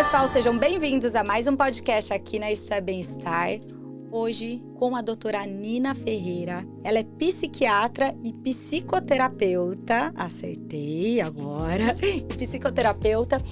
pessoal, sejam bem-vindos a mais um podcast aqui na Isto é Bem-Estar. Hoje, com a doutora Nina Ferreira. Ela é psiquiatra e psicoterapeuta. Acertei agora. Psicoterapeuta.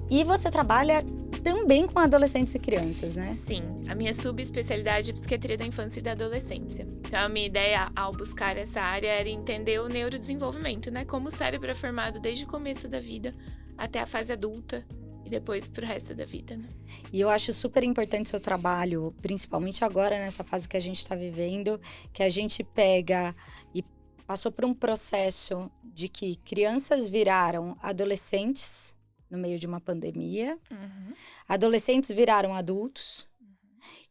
E você trabalha também com adolescentes e crianças, né? Sim, a minha subespecialidade é psiquiatria da infância e da adolescência. Então, a minha ideia ao buscar essa área era entender o neurodesenvolvimento, né? Como o cérebro é formado desde o começo da vida até a fase adulta e depois pro resto da vida, né? E eu acho super importante seu trabalho, principalmente agora nessa fase que a gente está vivendo, que a gente pega e passou por um processo de que crianças viraram adolescentes no meio de uma pandemia, adolescentes viraram adultos.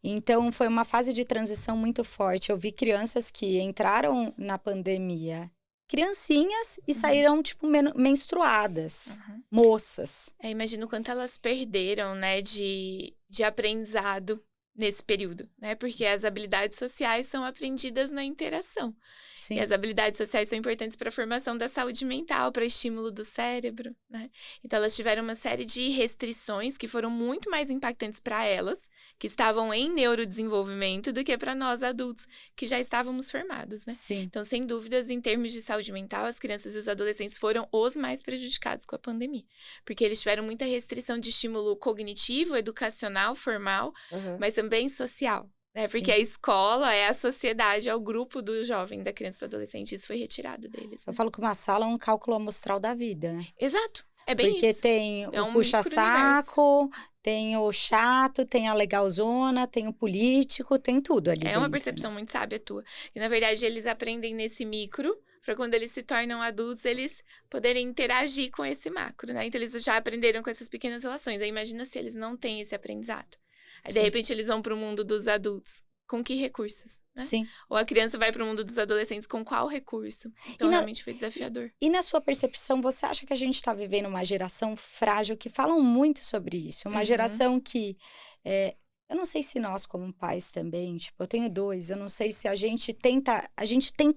Então, foi uma fase de transição muito forte. Eu vi crianças que entraram na pandemia, criancinhas, e saíram, tipo, menstruadas, moças. Imagino o quanto elas perderam, né, de aprendizado nesse período, né? Porque as habilidades sociais são aprendidas na interação. Sim. E as habilidades sociais são importantes para a formação da saúde mental, para estímulo do cérebro, né? Então, elas tiveram uma série de restrições que foram muito mais impactantes para elas, que estavam em neurodesenvolvimento, do que para nós adultos, que já estávamos formados, né? Sim. Então, sem dúvidas, em termos de saúde mental, as crianças e os adolescentes foram os mais prejudicados com a pandemia. Porque eles tiveram muita restrição de estímulo cognitivo, educacional, formal, mas também social. Né? Porque a escola é a sociedade, é o grupo do jovem, da criança e do adolescente. Isso foi retirado deles. Né? Eu falo que uma sala é um cálculo amostral da vida, né? Exato. É bem Porque isso. tem É o um puxa-saco, tem o chato, tem a legalzona, tem o político, tem tudo ali dentro. É uma percepção muito sábia tua. E, na verdade, eles aprendem nesse micro, para quando eles se tornam adultos, eles poderem interagir com esse macro, né? Então, eles já aprenderam com essas pequenas relações. Aí, imagina se eles não têm esse aprendizado. Aí, de repente, eles vão para o mundo dos adultos. Com que recursos? Né? Sim. Ou a criança vai para o mundo dos adolescentes com qual recurso? Então, realmente foi desafiador. E na sua percepção, você acha que a gente está vivendo uma geração frágil, que falam muito sobre isso? Uma geração que... eu não sei se nós, como pais também, tipo, eu tenho 2, eu não sei se a gente tenta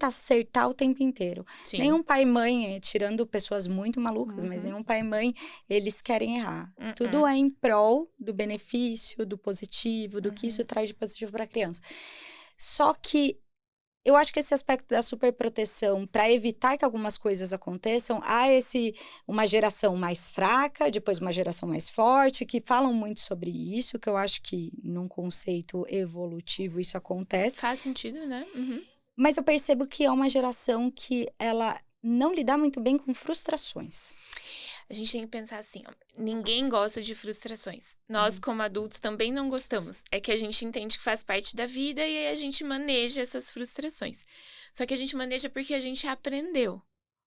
acertar o tempo inteiro. Sim. Nenhum pai e mãe, tirando pessoas muito malucas, mas nenhum pai e mãe, eles querem errar. Tudo é em prol do benefício, do positivo, do que isso traz de positivo para a criança. Só que eu acho que esse aspecto da superproteção, para evitar que algumas coisas aconteçam, há uma geração mais fraca, depois uma geração mais forte, que falam muito sobre isso, que eu acho que num conceito evolutivo isso acontece. Faz sentido, né? Mas eu percebo que é uma geração que ela não lida muito bem com frustrações. A gente tem que pensar assim, ó, ninguém gosta de frustrações. Nós, como adultos, também não gostamos. É que a gente entende que faz parte da vida e aí a gente maneja essas frustrações. Só que a gente maneja porque a gente aprendeu.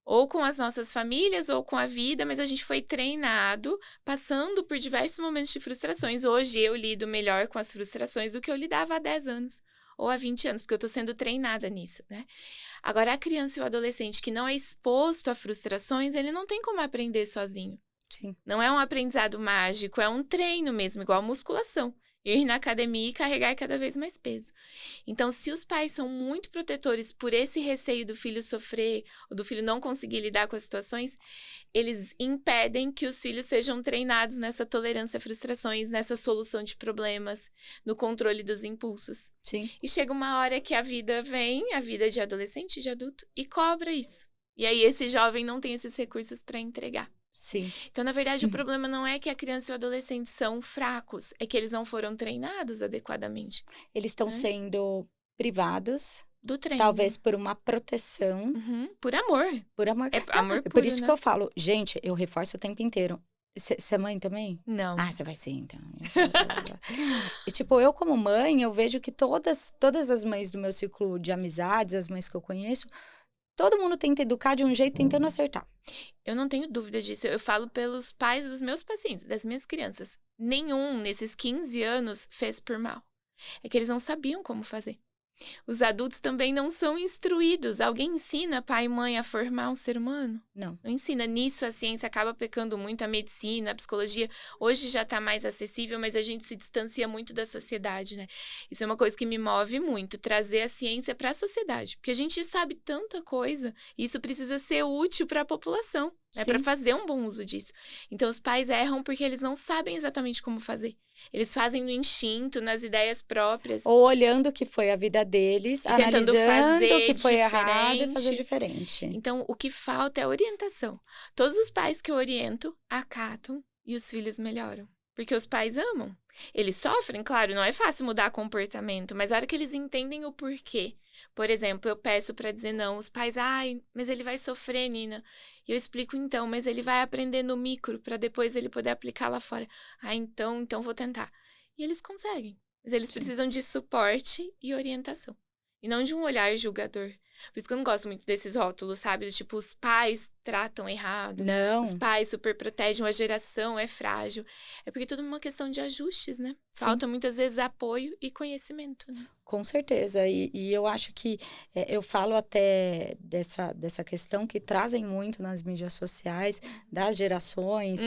Ou com as nossas famílias, ou com a vida, mas a gente foi treinado, passando por diversos momentos de frustrações. Hoje eu lido melhor com as frustrações do que eu lidava há 10 anos. Ou há 20 anos, porque eu tô sendo treinada nisso, né? Agora, a criança e o adolescente que não é exposto a frustrações, ele não tem como aprender sozinho. Sim. Não é um aprendizado mágico, é um treino mesmo, igual a musculação. Ir na academia e carregar cada vez mais peso. Então, se os pais são muito protetores por esse receio do filho sofrer, ou do filho não conseguir lidar com as situações, eles impedem que os filhos sejam treinados nessa tolerância a frustrações, nessa solução de problemas, no controle dos impulsos. Sim. E chega uma hora que a vida vem, a vida de adolescente e de adulto, e cobra isso. E aí esse jovem não tem esses recursos para entregar. Sim. Então, na verdade, o problema não é que a criança e o adolescente são fracos, é que eles não foram treinados adequadamente. Eles estão sendo privados do treino. Talvez por uma proteção. Por amor. Por amor. É amor Por puro, isso né? que eu falo, gente, eu reforço o tempo inteiro. Você é mãe também? Não. Ah, você vai ser, então. E, tipo, eu como mãe, eu vejo que todas as mães do meu ciclo de amizades, as mães que eu conheço, todo mundo tenta educar de um jeito tentando acertar. Eu não tenho dúvida disso. Eu falo pelos pais dos meus pacientes, das minhas crianças. Nenhum, nesses 15 anos, fez por mal. É que eles não sabiam como fazer. Os adultos também não são instruídos. Alguém ensina pai e mãe a formar um ser humano? Não. Não ensina. Nisso a ciência acaba pecando muito, a medicina, a psicologia. Hoje já está mais acessível, mas a gente se distancia muito da sociedade, né? Isso é uma coisa que me move muito, trazer a ciência para a sociedade. Porque a gente sabe tanta coisa, e isso precisa ser útil para a população, né? Para fazer um bom uso disso. Então os pais erram porque eles não sabem exatamente como fazer. Eles fazem no instinto, nas ideias próprias. Ou olhando o que foi a vida deles, e tentando analisando fazer o que foi errado e diferente. fazer diferente. Então, o que falta é orientação. Todos os pais que eu oriento, acatam e os filhos melhoram. Porque os pais amam. Eles sofrem, claro, não é fácil mudar comportamento, mas a hora que eles entendem o porquê. Por exemplo, eu peço para dizer não, os pais, mas ele vai sofrer, Nina. E eu explico então, mas ele vai aprender no micro para depois ele poder aplicar lá fora. Então vou tentar. E eles conseguem. Mas eles precisam de suporte e orientação. E não de um olhar julgador. Por isso que eu não gosto muito desses rótulos, sabe? Do tipo, os pais tratam errado. Não. Os pais super protegem, a geração é frágil. É porque tudo é uma questão de ajustes, né? Sim. Falta muitas vezes apoio e conhecimento, né? Com certeza. E eu acho que eu falo até dessa questão que trazem muito nas mídias sociais, das gerações,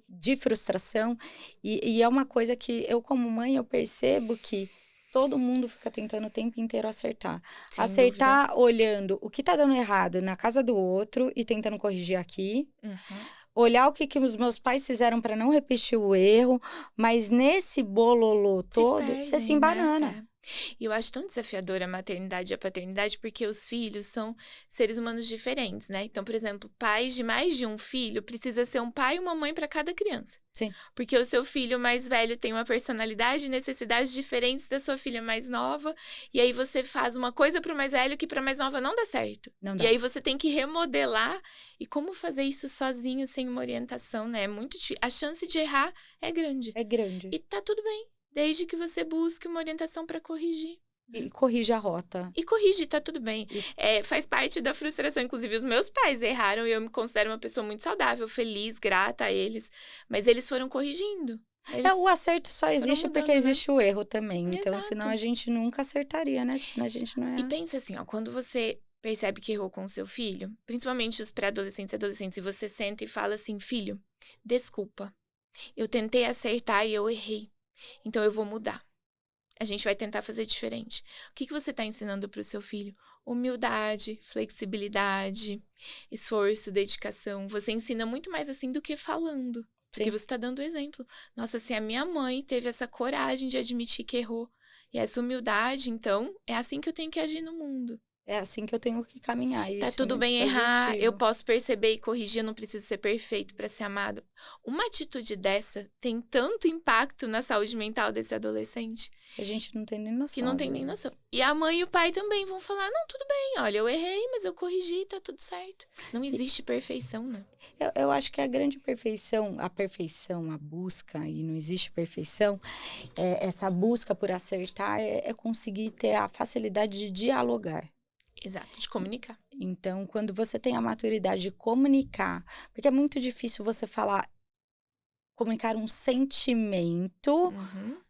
de frustração. E é uma coisa que eu, como mãe, eu percebo que todo mundo fica tentando o tempo inteiro acertar. Sem acertar dúvida. olhando o que tá dando errado na casa do outro e tentando corrigir aqui. Olhar o que os meus pais fizeram para não repetir o erro. Mas nesse bololô todo, você se embanana. Né? E eu acho tão desafiadora a maternidade e a paternidade, porque os filhos são seres humanos diferentes, né? Então, por exemplo, pais de mais de um filho precisa ser um pai e uma mãe para cada criança. Sim. Porque o seu filho mais velho tem uma personalidade e necessidades diferentes da sua filha mais nova. E aí você faz uma coisa para o mais velho que para a mais nova não dá certo. Não dá. E aí você tem que remodelar. E como fazer isso sozinho, sem uma orientação, né? É muito difícil. A chance de errar é grande. É grande. E tá tudo bem. Desde que você busque uma orientação para corrigir. E corrige a rota. E corrige, tá tudo bem. Faz parte da frustração. Inclusive, os meus pais erraram e eu me considero uma pessoa muito saudável, feliz, grata a eles. Mas eles foram corrigindo. O acerto só existe mudando, porque existe o erro também. Então, Exato. senão a gente nunca acertaria, né? Senão a gente não é... E pensa assim, ó, quando você percebe que errou com o seu filho, principalmente os pré-adolescentes e adolescentes, e você senta e fala assim, filho, desculpa. Eu tentei acertar e eu errei. Então, eu vou mudar. A gente vai tentar fazer diferente. O que você está ensinando para o seu filho? Humildade, flexibilidade, esforço, dedicação. Você ensina muito mais assim do que falando. Porque Sim. você está dando exemplo. Nossa, se a minha mãe teve essa coragem de admitir que errou e essa humildade, então, é assim que eu tenho que agir no mundo. É assim que eu tenho que caminhar. Tá tudo bem errar, eu posso perceber e corrigir, eu não preciso ser perfeito para ser amado. Uma atitude dessa tem tanto impacto na saúde mental desse adolescente. A gente não tem nem noção. Que não tem nem noção. E a mãe e o pai também vão falar, não, tudo bem, olha, eu errei, mas eu corrigi, tá tudo certo. Não existe perfeição, né? Eu acho que a grande perfeição, a busca, e não existe perfeição, essa busca por acertar é conseguir ter a facilidade de dialogar. Exato, de comunicar. Então, quando você tem a maturidade de comunicar, porque é muito difícil você comunicar um sentimento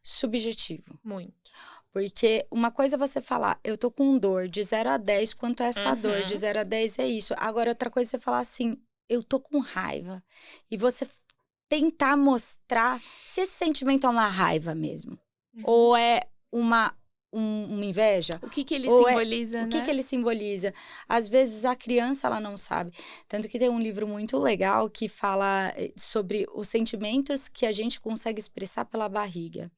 subjetivo. Muito. Porque uma coisa é você falar, eu tô com dor de 0 a 10, quanto é essa dor? De 0 a 10 é isso. Agora, outra coisa é você falar assim, eu tô com raiva. E você tentar mostrar se esse sentimento é uma raiva mesmo. Ou é uma inveja. O que ele simboliza, né? O que ele simboliza. Às vezes, a criança, ela não sabe. Tanto que tem um livro muito legal que fala sobre os sentimentos que a gente consegue expressar pela barriga.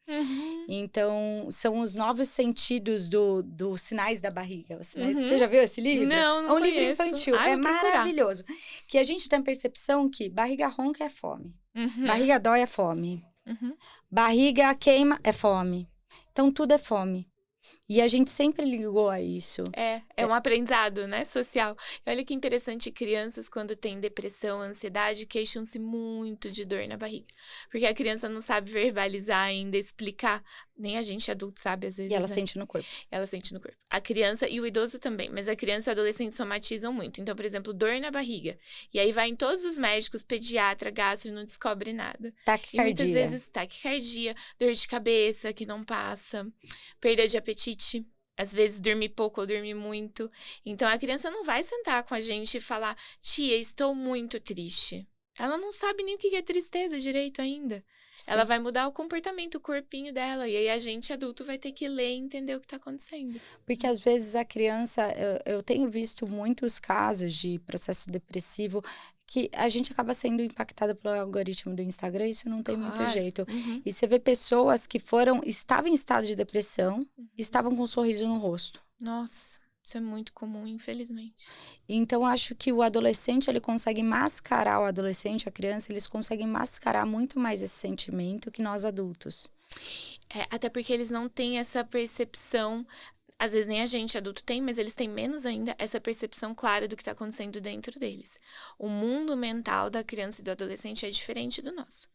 Então, são os 9 sentidos dos sinais da barriga. Você já viu esse livro? Não É um conheço. livro infantil. É maravilhoso. Que a gente tem a percepção que barriga ronca é fome. Barriga dói é fome. Barriga queima é fome. Então, tudo é fome. E a gente sempre ligou a isso. É um aprendizado, né, social. E olha que interessante, crianças quando têm depressão, ansiedade, queixam-se muito de dor na barriga. Porque a criança não sabe verbalizar ainda, explicar. Nem a gente adulto sabe, às vezes, E ela né? sente no corpo. Ela sente no corpo. A criança e o idoso também, mas a criança e o adolescente somatizam muito. Então, por exemplo, dor na barriga. E aí vai em todos os médicos, pediatra, gastro, não descobre nada. Taquicardia. E muitas vezes taquicardia, dor de cabeça que não passa, perda de apetite. apetite. Às vezes dormir pouco ou dormir muito. Então a criança não vai sentar com a gente e falar: tia, estou muito triste. Ela não sabe nem o que é tristeza direito ainda. Ela Sim. vai mudar o comportamento, o corpinho dela. E aí a gente, adulto, vai ter que ler e entender o que está acontecendo. Porque às vezes a criança, eu tenho visto muitos casos de processo depressivo que a gente acaba sendo impactada pelo algoritmo do Instagram, isso não tem muito Claro. jeito. Uhum. E você vê pessoas que estavam em estado de depressão e estavam com um sorriso no rosto. Nossa, isso é muito comum, infelizmente. Então, acho que o adolescente, ele consegue mascarar, o adolescente, a criança, eles conseguem mascarar muito mais esse sentimento que nós adultos. Até porque eles não têm essa percepção, às vezes nem a gente adulto tem, mas eles têm menos ainda essa percepção clara do que está acontecendo dentro deles. O mundo mental da criança e do adolescente é diferente do nosso.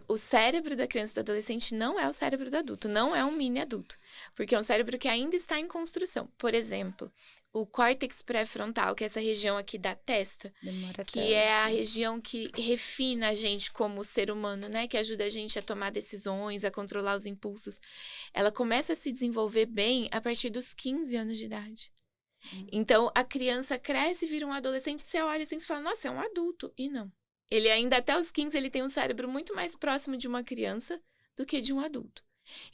O cérebro da criança e do adolescente não é o cérebro do adulto, não é um mini adulto, porque é um cérebro que ainda está em construção. Por exemplo, o córtex pré-frontal, que é essa região aqui da testa, que é a região que refina a gente como ser humano, né? Que ajuda a gente a tomar decisões, a controlar os impulsos. Ela começa a se desenvolver bem a partir dos 15 anos de idade. Então, a criança cresce e vira um adolescente, você olha assim e fala, nossa, é um adulto. E não. Ele ainda até os 15, ele tem um cérebro muito mais próximo de uma criança do que de um adulto.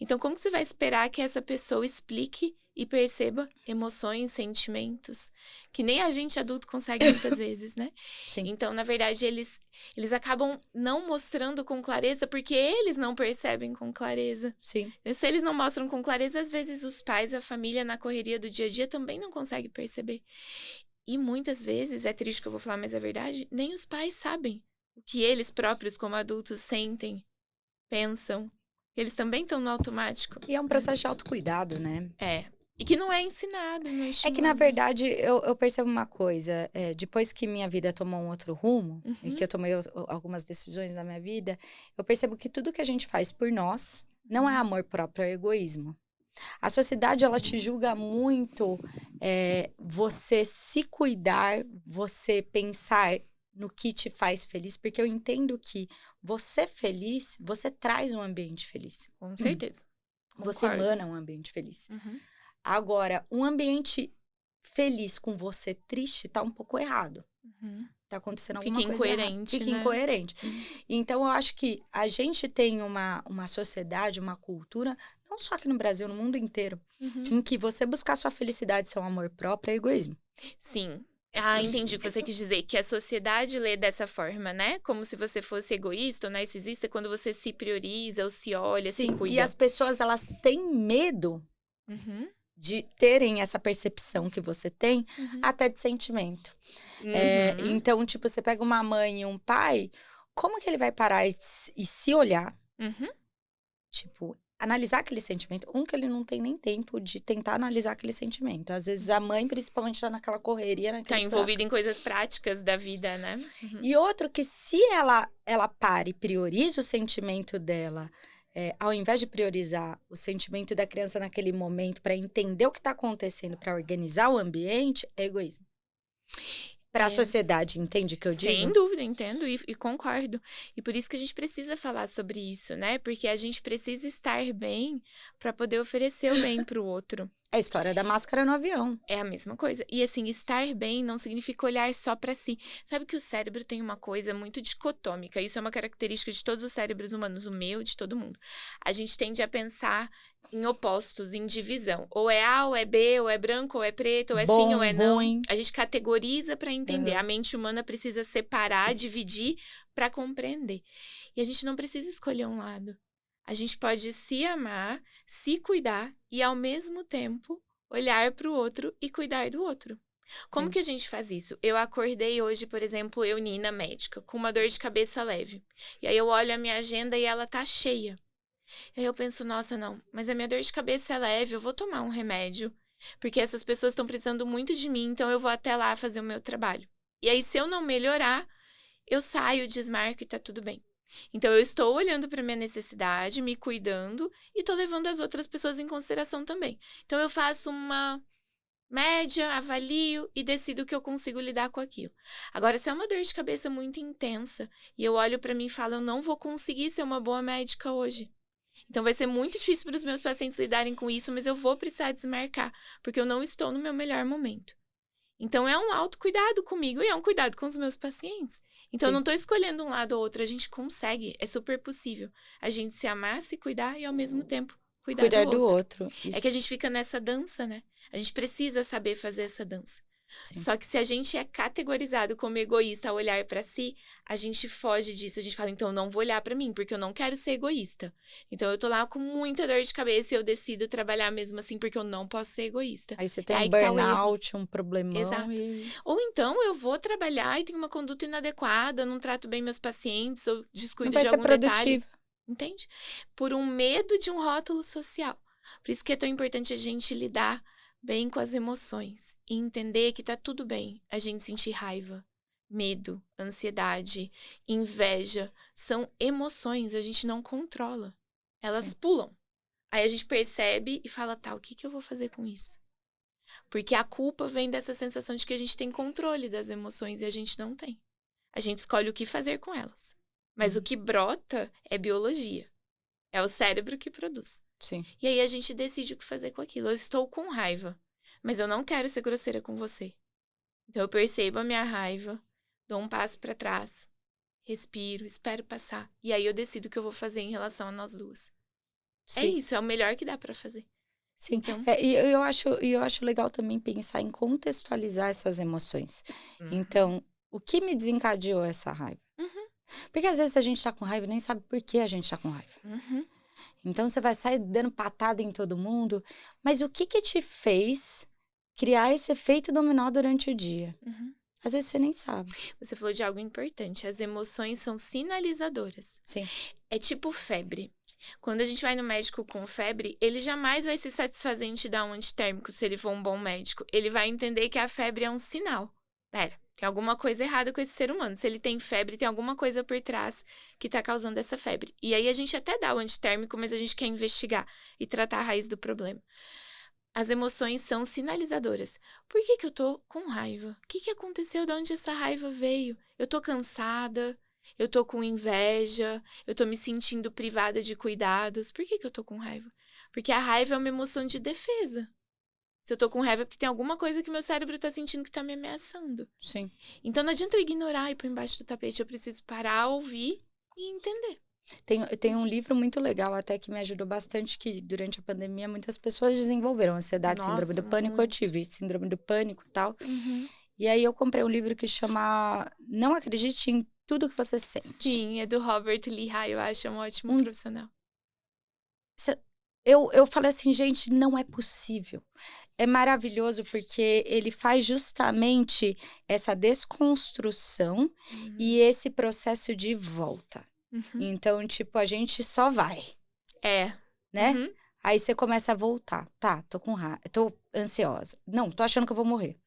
Então, como que você vai esperar que essa pessoa explique e perceba emoções, sentimentos, que nem a gente adulto consegue muitas vezes, né? Sim. Então, na verdade, eles acabam não mostrando com clareza porque eles não percebem com clareza. Sim. E se eles não mostram com clareza, às vezes os pais, a família, na correria do dia a dia também não conseguem perceber. E muitas vezes, é triste que eu vou falar, mas é verdade, nem os pais sabem o que eles próprios, como adultos, sentem, pensam. Eles também estão no automático. E é um processo de autocuidado, né? E que não é ensinado, não é estimulado. É que, na verdade, eu percebo uma coisa. Depois que minha vida tomou um outro rumo, e que eu tomei algumas decisões na minha vida, eu percebo que tudo que a gente faz por nós não é amor próprio, é egoísmo. A sociedade, ela te julga muito você se cuidar, você pensar no que te faz feliz, porque eu entendo que você feliz, você traz um ambiente feliz. Com certeza. Você emana um ambiente feliz. Agora, um ambiente feliz com você triste tá um pouco errado. Tá acontecendo alguma coisa errada. Fica incoerente. Então, eu acho que a gente tem uma sociedade, uma cultura, não só aqui no Brasil, no mundo inteiro, em que você buscar sua felicidade, seu amor próprio, é egoísmo. Sim. Entendi o que você quis dizer, que a sociedade lê dessa forma, né? Como se você fosse egoísta ou narcisista quando você se prioriza ou se olha, se cuida. E as pessoas, elas têm medo de terem essa percepção que você tem, até de sentimento. Então, tipo, você pega uma mãe e um pai, como que ele vai parar e se olhar? Tipo, analisar aquele sentimento. Que ele não tem nem tempo de tentar analisar aquele sentimento. Às vezes a mãe, principalmente, tá naquela correria. Tá envolvida em coisas práticas da vida, né? E outro que se ela para e prioriza o sentimento dela, ao invés de priorizar o sentimento da criança naquele momento para entender o que está acontecendo, para organizar o ambiente, é egoísmo. Para a sociedade, entende o que eu digo? Sem dúvida, entendo e concordo. E por isso que a gente precisa falar sobre isso, né? Porque a gente precisa estar bem para poder oferecer o bem para o outro. É a história da máscara no avião. É a mesma coisa. E assim, estar bem não significa olhar só para si. Sabe que o cérebro tem uma coisa muito dicotômica. Isso é uma característica de todos os cérebros humanos, o meu, de todo mundo. A gente tende a pensar em opostos, em divisão. Ou é A, ou é B, ou é branco, ou é preto, ou é Bom, sim, ou é não. ruim. A gente categoriza para entender. A mente humana precisa separar, dividir para compreender. E a gente não precisa escolher um lado. A gente pode se amar, se cuidar e, ao mesmo tempo, olhar para o outro e cuidar do outro. Como que a gente faz isso? Eu acordei hoje, por exemplo, eu, Nina, médica, com uma dor de cabeça leve. E aí eu olho a minha agenda e ela tá cheia. E aí eu penso, nossa, não, mas a minha dor de cabeça é leve, eu vou tomar um remédio. Porque essas pessoas estão precisando muito de mim, então eu vou até lá fazer o meu trabalho. E aí, se eu não melhorar, eu saio, desmarco e tá tudo bem. Então, eu estou olhando para minha necessidade, me cuidando e estou levando as outras pessoas em consideração também. Então, eu faço uma média, avalio e decido que eu consigo lidar com aquilo. Agora, se é uma dor de cabeça muito intensa e eu olho para mim e falo, eu não vou conseguir ser uma boa médica hoje. Então, vai ser muito difícil para os meus pacientes lidarem com isso, mas eu vou precisar desmarcar, porque eu não estou no meu melhor momento. Então, é um autocuidado comigo e é um cuidado com os meus pacientes. Então, eu não estou escolhendo um lado ou outro, a gente consegue, é super possível. A gente se amar, se cuidar e, ao mesmo tempo, cuidar do outro. Isso. É que a gente fica nessa dança, né? A gente precisa saber fazer essa dança. Sim. Só que se a gente é categorizado como egoísta ao olhar pra si, a gente foge disso. A gente fala, então eu não vou olhar pra mim, porque eu não quero ser egoísta. Então eu tô lá com muita dor de cabeça e eu decido trabalhar mesmo assim, porque eu não posso ser egoísta. Aí você tem um burnout, um problemão. Exato. Ou então eu vou trabalhar e tenho uma conduta inadequada, não trato bem meus pacientes, ou descuido de algum detalhe. Entende? Por um medo de um rótulo social. Por isso que é tão importante a gente lidar bem com as emoções e entender que tá tudo bem a gente sentir raiva, medo, ansiedade, inveja. São emoções, a gente não controla. Elas pulam. Aí a gente percebe e fala, tá, o que eu vou fazer com isso? Porque a culpa vem dessa sensação de que a gente tem controle das emoções e a gente não tem. A gente escolhe o que fazer com elas. Mas o que brota é biologia. É o cérebro que produz. Sim. E aí a gente decide o que fazer com aquilo. Eu estou com raiva, mas eu não quero ser grosseira com você. Então eu percebo a minha raiva, dou um passo para trás, respiro, espero passar. E aí eu decido o que eu vou fazer em relação a nós duas. Sim. É isso, é o melhor que dá para fazer. Sim, então... e eu acho legal também pensar em contextualizar essas emoções. Então, o que me desencadeou essa raiva? Porque às vezes a gente tá com raiva e nem sabe por que a gente tá com raiva. Então, você vai sair dando patada em todo mundo. Mas o que te fez criar esse efeito dominó durante o dia? Às vezes você nem sabe. Você falou de algo importante. As emoções são sinalizadoras. Sim. É tipo febre. Quando a gente vai no médico com febre, ele jamais vai se satisfazer em te dar um antitérmico se ele for um bom médico. Ele vai entender que a febre é um sinal. Pera, tem alguma coisa errada com esse ser humano. Se ele tem febre, tem alguma coisa por trás que tá causando essa febre. E aí a gente até dá o antitérmico, mas a gente quer investigar e tratar a raiz do problema. As emoções são sinalizadoras. Por que eu tô com raiva? O que aconteceu? De onde essa raiva veio? Eu tô cansada? Eu tô com inveja? Eu tô me sentindo privada de cuidados? Por que eu tô com raiva? Porque a raiva é uma emoção de defesa. Se eu tô com raiva é porque tem alguma coisa que meu cérebro tá sentindo que tá me ameaçando. Sim. Então não adianta eu ignorar e pôr embaixo do tapete. Eu preciso parar, ouvir e entender. Tem um livro muito legal até que me ajudou bastante, que durante a pandemia muitas pessoas desenvolveram ansiedade, síndrome do pânico. Eu tive síndrome do pânico e tal. E aí eu comprei um livro que chama Não Acredite em Tudo que Você Sente. Sim, é do Robert Lehigh, eu acho, é um ótimo profissional. Eu falei assim, gente, não é possível. É maravilhoso porque ele faz justamente essa desconstrução e esse processo de volta. Então, tipo, a gente só vai. Né? Aí você começa a voltar. Tá, tô com raiva, tô ansiosa. Não, tô achando que eu vou morrer.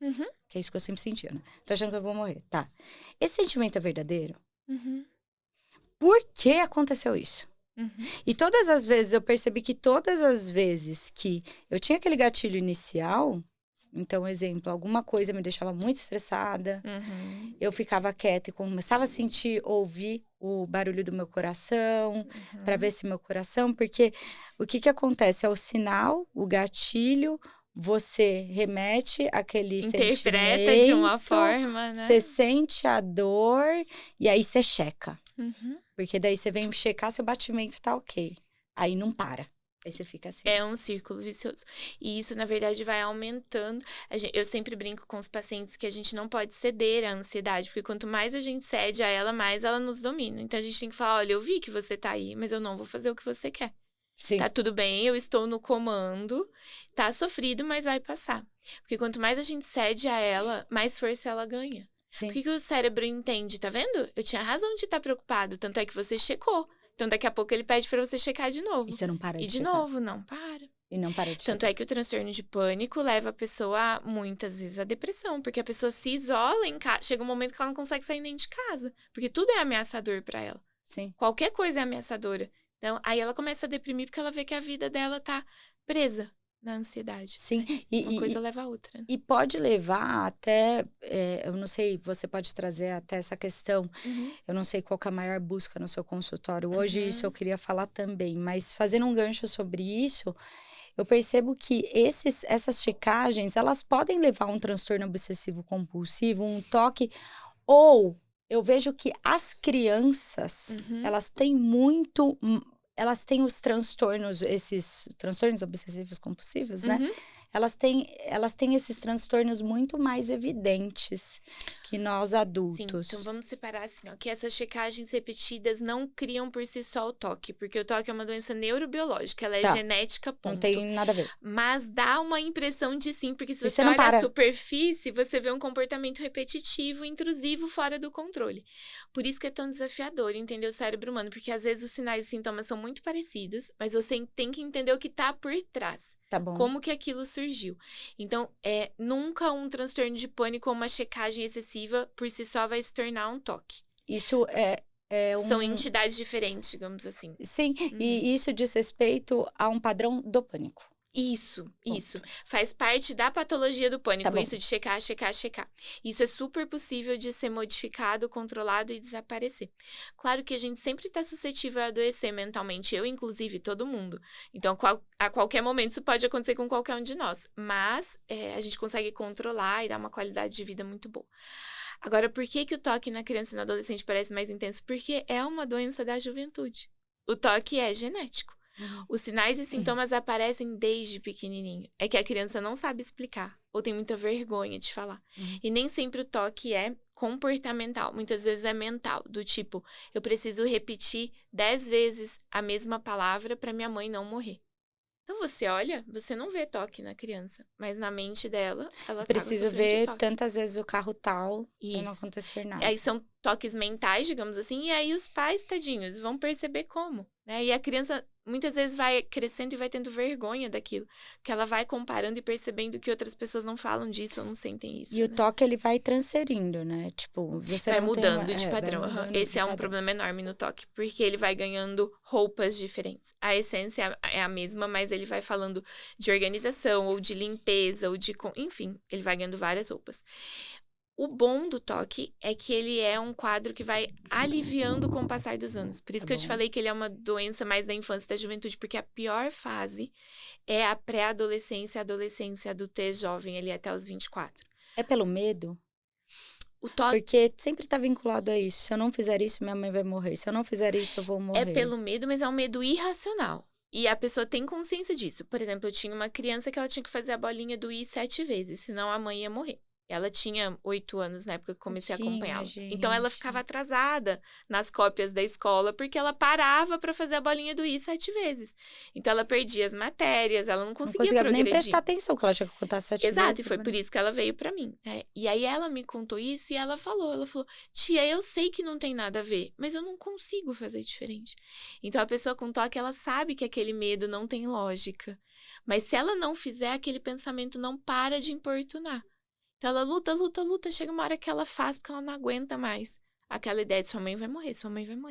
Que é isso que eu sempre sentia, né? Tô achando que eu vou morrer. Tá. Esse sentimento é verdadeiro? Por que aconteceu isso? E todas as vezes, eu percebi que todas as vezes que eu tinha aquele gatilho inicial, então, exemplo, alguma coisa me deixava muito estressada, eu ficava quieta e começava a ouvir o barulho do meu coração, para ver se meu coração, porque o que acontece? É o sinal, o gatilho, você remete aquele interpreta de uma forma, né? Você sente a dor e aí você checa. Porque daí você vem checar se o batimento tá ok. Aí não para. Aí você fica assim. É um círculo vicioso. E isso, na verdade, vai aumentando. Eu sempre brinco com os pacientes que a gente não pode ceder à ansiedade. Porque quanto mais a gente cede a ela, mais ela nos domina. Então, a gente tem que falar, olha, eu vi que você tá aí, mas eu não vou fazer o que você quer. Sim. Tá tudo bem, eu estou no comando. Tá sofrido, mas vai passar. Porque quanto mais a gente cede a ela, mais força ela ganha. Sim. Por que o cérebro entende? Tá vendo? Eu tinha razão de estar preocupado. Tanto é que você checou. Então, daqui a pouco ele pede pra você checar de novo. E você não para de checar. E de novo, não para. E não para de checar. Tanto é que o transtorno de pânico leva a pessoa, muitas vezes, à depressão. Porque a pessoa se isola em casa. Chega um momento que ela não consegue sair nem de casa. Porque tudo é ameaçador pra ela. Sim. Qualquer coisa é ameaçadora. Então, aí ela começa a deprimir porque ela vê que a vida dela tá presa na ansiedade. Sim, Uma coisa leva a outra. e pode levar até, eu não sei, você pode trazer até essa questão, eu não sei qual que é a maior busca no seu consultório hoje, isso eu queria falar também, mas fazendo um gancho sobre isso, eu percebo que essas checagens, elas podem levar a um transtorno obsessivo compulsivo, um toque, ou eu vejo que as crianças, elas têm muito, elas têm os transtornos, esses transtornos obsessivos compulsivos, né? Elas têm esses transtornos muito mais evidentes que nós adultos. Sim, então vamos separar assim, ó, que essas checagens repetidas não criam por si só o toque, porque o toque é uma doença neurobiológica, ela é genética, ponto. Não tem nada a ver. Mas dá uma impressão de sim, porque se você não olha para. a superfície, você vê um comportamento repetitivo, intrusivo, fora do controle. Por isso que é tão desafiador entender o cérebro humano, porque às vezes os sinais e sintomas são muito parecidos, mas você tem que entender o que tá por trás. Tá bom. Como que aquilo surgiu. Então, nunca um transtorno de pânico ou uma checagem excessiva por si só vai se tornar um toque. Isso São entidades diferentes, digamos assim. Sim, e isso diz respeito a um padrão do pânico. Isso. Faz parte da patologia do pânico, Tá bom. isso de checar. Isso é super possível de ser modificado, controlado e desaparecer. Claro que a gente sempre está suscetível a adoecer mentalmente, eu inclusive, todo mundo. Então, a qualquer momento isso pode acontecer com qualquer um de nós. Mas a gente consegue controlar e dar uma qualidade de vida muito boa. Agora, por que o toque na criança e no adolescente parece mais intenso? Porque é uma doença da juventude. O toque é genético. Os sinais e sintomas aparecem desde pequenininho. É que a criança não sabe explicar ou tem muita vergonha de falar. E nem sempre o toque é comportamental. Muitas vezes é mental, do tipo, eu preciso repetir 10 vezes a mesma palavra para minha mãe não morrer. Então você olha, você não vê toque na criança, mas na mente dela, ela preciso ver tantas vezes o carro tal Isso. pra não acontecer nada. Aí são toques mentais, digamos assim, e aí os pais, tadinhos, vão perceber como, né? E a criança muitas vezes vai crescendo e vai tendo vergonha daquilo, que ela vai comparando e percebendo que outras pessoas não falam disso ou não sentem isso. E o toque, ele vai transferindo, né? Tipo, você vai não mudando tem de padrão. Esse é um problema enorme no toque, porque ele vai ganhando roupas diferentes. A essência é a mesma, mas ele vai falando de organização, ou de limpeza, ou de... Enfim, ele vai ganhando várias roupas. O bom do toque é que ele é um quadro que vai aliviando com o passar dos anos. Por isso que eu te falei que ele é uma doença mais da infância e da juventude, porque a pior fase é a pré-adolescência, adolescência, adultez jovem, ali até os 24. É pelo medo? O toque... Porque sempre tá vinculado a isso. Se eu não fizer isso, minha mãe vai morrer. Se eu não fizer isso, eu vou morrer. É pelo medo, mas é um medo irracional. E a pessoa tem consciência disso. Por exemplo, eu tinha uma criança que ela tinha que fazer a bolinha do I 7 vezes, senão a mãe ia morrer. Ela tinha 8 anos na época que comecei a acompanhá-la. Então, ela ficava atrasada nas cópias da escola, porque ela parava para fazer a bolinha do I 7 vezes. Então, ela perdia as matérias, ela não conseguia progredir. Nem prestar atenção, que ela tinha que contar 7 vezes. Exato, e foi por isso que ela veio para mim. E aí, ela me contou isso e ela falou, tia, eu sei que não tem nada a ver, mas eu não consigo fazer diferente. Então, a pessoa com toque, ela sabe que aquele medo não tem lógica. Mas se ela não fizer, aquele pensamento não para de importunar. Então, ela luta, chega uma hora que ela faz porque ela não aguenta mais. Aquela ideia de sua mãe vai morrer,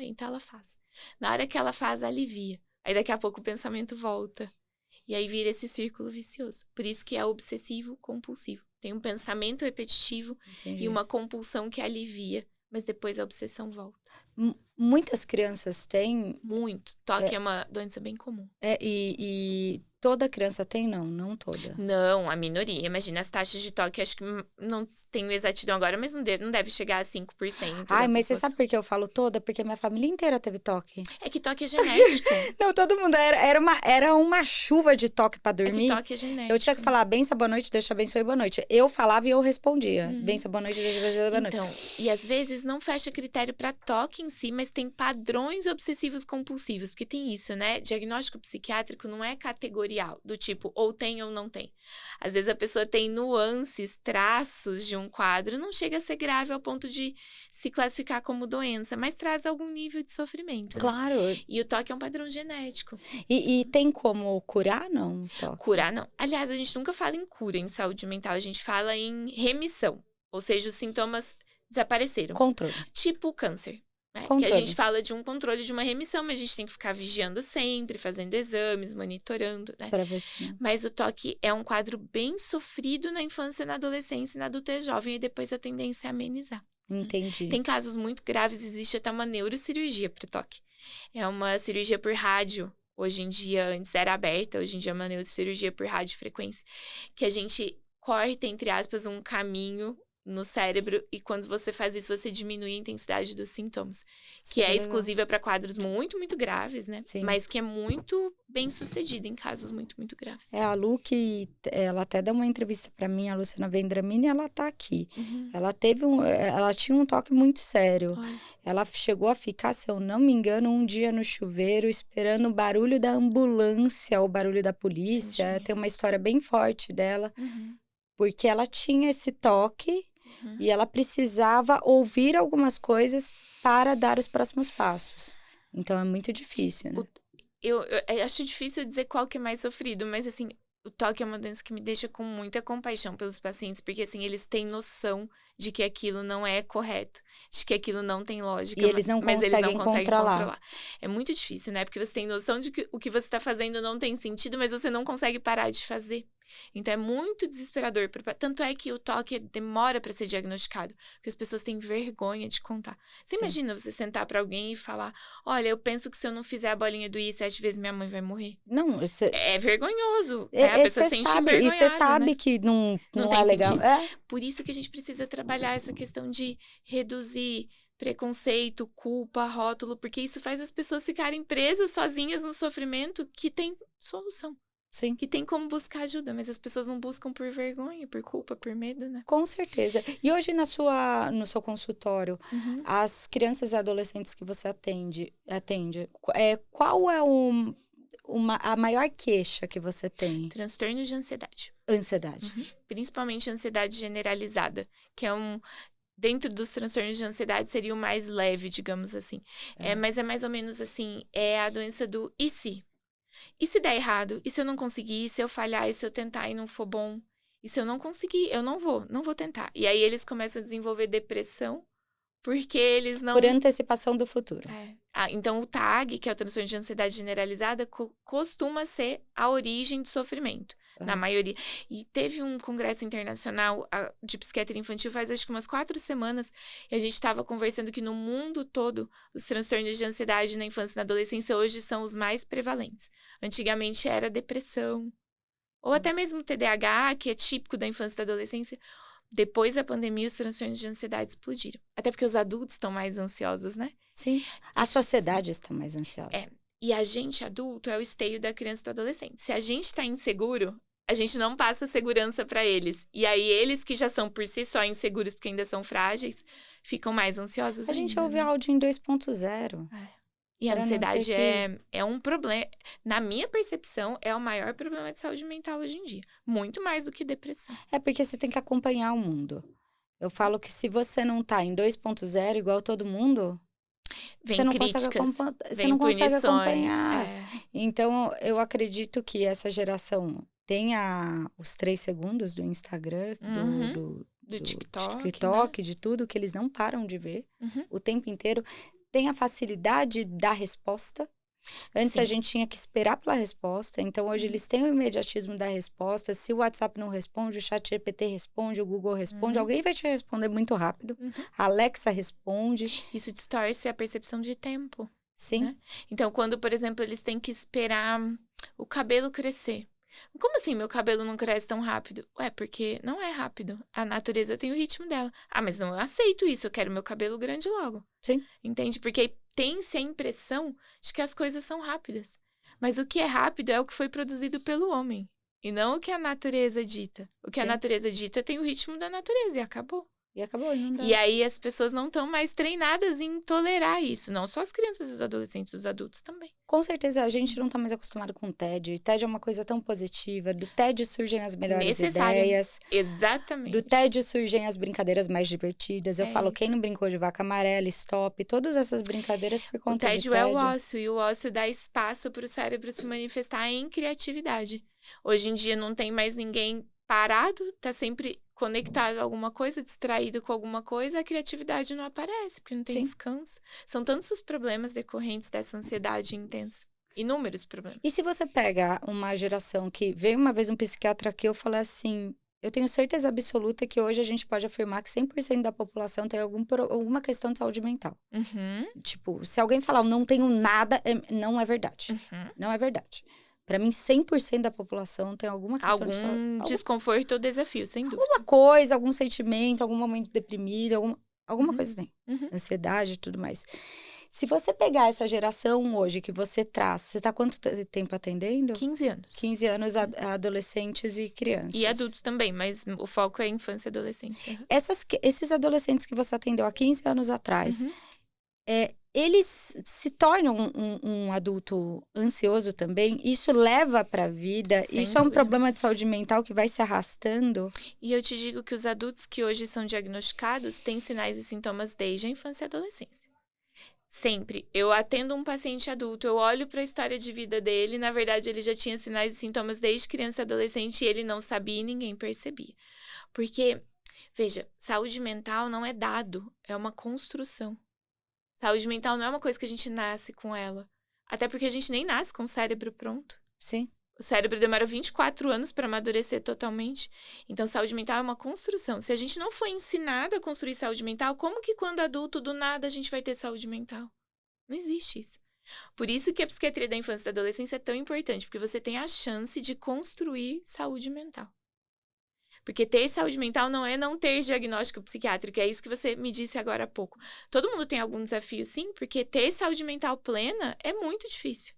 então ela faz. Na hora que ela faz, alivia. Aí daqui a pouco o pensamento volta. E aí vira esse círculo vicioso. Por isso que é obsessivo compulsivo. Tem um pensamento repetitivo e uma compulsão que alivia, mas depois a obsessão volta. Muitas crianças têm... Muito. Toque é uma doença bem comum. E toda criança tem? Não toda. Não, a minoria. Imagina as taxas de toque, acho que não tenho exatidão agora, mas não deve chegar a 5%. Ai, mas você sabe por que eu falo toda? Porque minha família inteira teve toque. É que toque é genético. Não, todo mundo. Era uma chuva de toque pra dormir. É que toque é genético. Eu tinha que falar, benção, boa noite, Deus te abençoe, boa noite. Eu falava e eu respondia. Benção, boa noite, Deus te abençoe, boa noite. Então, e às vezes não fecha critério pra toque em si, mas tem padrões obsessivos compulsivos. Porque tem isso, né? Diagnóstico psiquiátrico não é categorial, do tipo, ou tem ou não tem. Às vezes a pessoa tem nuances, traços de um quadro, não chega a ser grave ao ponto de se classificar como doença, mas traz algum nível de sofrimento. Claro. Né? E o toque é um padrão genético. E tem como curar, não? Toque? Curar, não. Aliás, a gente nunca fala em cura em saúde mental, a gente fala em remissão. Ou seja, os sintomas desapareceram. Controle. Tipo o câncer. Que a Controle. gente fala de um controle de uma remissão, mas a gente tem que ficar vigiando sempre, fazendo exames, monitorando, né? Pra ver se... Mas o toque é um quadro bem sofrido na infância, na adolescência e na adultez jovem, e depois a tendência é amenizar. Entendi. Tem casos muito graves, existe até uma neurocirurgia para toque. É uma cirurgia por rádio. Hoje em dia, antes era aberta, hoje em dia é uma neurocirurgia por radiofrequência, que a gente corta, entre aspas, um caminho no cérebro, e quando você faz isso, você diminui a intensidade dos sintomas. Que é exclusiva para quadros muito, muito graves, né? Sim. Mas que é muito bem sucedida em casos muito, muito graves. A Lu, que ela até deu uma entrevista pra mim, a Luciana Vendramini, ela tá aqui. Ela tinha um toque muito sério. Olha. Ela chegou a ficar, se eu não me engano, um dia no chuveiro, esperando o barulho da ambulância, o barulho da polícia. Entendi. Tem uma história bem forte dela, porque ela tinha esse toque e ela precisava ouvir algumas coisas para dar os próximos passos. Então, é muito difícil, né? Eu acho difícil dizer qual que é mais sofrido, mas, assim, o toque é uma doença que me deixa com muita compaixão pelos pacientes, porque, assim, eles têm noção de que aquilo não é correto, de que aquilo não tem lógica. E eles não mas conseguem eles não conseguem controlar. controlar. É muito difícil, né? Porque você tem noção de que o que você está fazendo não tem sentido, mas você não consegue parar de fazer. Então, é muito desesperador. Tanto é que o toque demora para ser diagnosticado, porque as pessoas têm vergonha de contar. Você imagina você sentar para alguém e falar: olha, eu penso que se eu não fizer a bolinha do I 7 vezes, minha mãe vai morrer. Não, É vergonhoso. Né? A pessoa sente E envergonhada, você sabe, né? que não tem é legal. sentido. Por isso que a gente precisa trabalhar essa questão de reduzir preconceito, culpa, rótulo, porque isso faz as pessoas ficarem presas sozinhas no sofrimento que tem solução. Sim. Que tem como buscar ajuda, mas as pessoas não buscam por vergonha, por culpa, por medo, né? Com certeza. E hoje no seu consultório, as crianças e adolescentes que você atende, qual é a maior queixa que você tem? Transtorno de ansiedade. Ansiedade. Principalmente ansiedade generalizada, que é dentro dos transtornos de ansiedade seria o mais leve, digamos assim. Mas é mais ou menos assim, é a doença do e se? E se der errado? E se eu não conseguir? E se eu falhar? E se eu tentar e não for bom? E se eu não conseguir? Eu não vou tentar. E aí eles começam a desenvolver depressão, porque eles não... Por antecipação do futuro. Então o TAG, que é o transtorno de ansiedade generalizada, costuma ser a origem do sofrimento. Na maioria. E teve um congresso internacional de psiquiatria infantil faz acho que umas 4 semanas, e a gente estava conversando que no mundo todo os transtornos de ansiedade na infância e na adolescência hoje são os mais prevalentes. Antigamente era depressão, ou até mesmo TDAH, que é típico da infância e da adolescência. Depois da pandemia, os transtornos de ansiedade explodiram. Até porque os adultos estão mais ansiosos, né? Sim. A sociedade está mais ansiosa. E a gente, adulto, é o esteio da criança e do adolescente. Se a gente está inseguro, a gente não passa segurança para eles. E aí, eles que já são por si só inseguros, porque ainda são frágeis, ficam mais ansiosos A gente ainda, ouve né? áudio em 2.0. E a Pra não ansiedade ter é um problema. Na minha percepção, é o maior problema de saúde mental hoje em dia. Muito mais do que depressão. É porque você tem que acompanhar o mundo. Eu falo que se você não tá em 2.0 igual todo mundo, você não consegue acompanhar. Então, eu acredito que essa geração tenha os 3 segundos do Instagram, do TikTok, de tudo, que eles não param de ver o tempo inteiro. Tem a facilidade da resposta. Antes a gente tinha que esperar pela resposta. Então, hoje eles têm o imediatismo da resposta. Se o WhatsApp não responde, o ChatGPT responde, o Google responde. Alguém vai te responder muito rápido. A Alexa responde. Isso distorce a percepção de tempo. Sim. Né? Então, quando, por exemplo, eles têm que esperar o cabelo crescer. Como assim meu cabelo não cresce tão rápido? Porque não é rápido. A natureza tem o ritmo dela. Mas não, eu aceito isso. Eu quero meu cabelo grande logo. Sim. Entende? Porque tem-se a impressão de que as coisas são rápidas. Mas o que é rápido é o que foi produzido pelo homem. E não o que a natureza dita. O que a natureza dita tem o ritmo da natureza e acabou. E acabou, não dá. E aí as pessoas não estão mais treinadas em tolerar isso. Não só as crianças e os adolescentes, os adultos também. Com certeza, a gente não tá mais acostumado com o TED. TED é uma coisa tão positiva. Do TED surgem as melhores ideias. Exatamente. Do TED surgem as brincadeiras mais divertidas. Eu falo, quem não brincou de vaca amarela, stop, todas essas brincadeiras por conta de TED. O TED é o ócio, e o ócio dá espaço para o cérebro se manifestar em criatividade. Hoje em dia não tem mais ninguém parado, tá sempre conectado a alguma coisa, distraído com alguma coisa, a criatividade não aparece, porque não tem Sim. descanso. São tantos os problemas decorrentes dessa ansiedade intensa. Inúmeros problemas. E se você pega uma geração que veio uma vez um psiquiatra aqui, eu falei assim, eu tenho certeza absoluta que hoje a gente pode afirmar que 100% da população tem alguma questão de saúde mental. Uhum, Tipo, se alguém falar, eu não tenho nada, não é verdade. uhum. Não é verdade. Pra mim, 100% da população tem alguma questão de saúde. Algum desconforto ou desafio, sem dúvida. Alguma coisa, algum sentimento, algum momento deprimido, alguma Uhum. coisa tem. Uhum. Ansiedade e tudo mais. Se você pegar essa geração hoje que você traz, você tá quanto tempo atendendo? 15 anos. 15 anos a adolescentes e crianças. E adultos também, mas o foco é infância e adolescência. Esses adolescentes que você atendeu há 15 anos atrás, Uhum. eles se tornam um adulto ansioso também? Isso leva pra vida? Sem Isso é um dúvida. problema de saúde mental que vai se arrastando? E eu te digo que os adultos que hoje são diagnosticados têm sinais e sintomas desde a infância e adolescência. Sempre. Eu atendo um paciente adulto, eu olho para a história de vida dele, na verdade ele já tinha sinais e sintomas desde criança e adolescente e ele não sabia e ninguém percebia. Porque, veja, saúde mental não é dado, é uma construção. Saúde mental não é uma coisa que a gente nasce com ela. Até porque a gente nem nasce com o cérebro pronto. Sim. O cérebro demora 24 anos para amadurecer totalmente. Então, saúde mental é uma construção. Se a gente não foi ensinado a construir saúde mental, como que quando adulto, do nada, a gente vai ter saúde mental? Não existe isso. Por isso que a psiquiatria da infância e da adolescência é tão importante, porque você tem a chance de construir saúde mental. Porque ter saúde mental não é não ter diagnóstico psiquiátrico, é isso que você me disse agora há pouco. Todo mundo tem algum desafio, sim, porque ter saúde mental plena é muito difícil.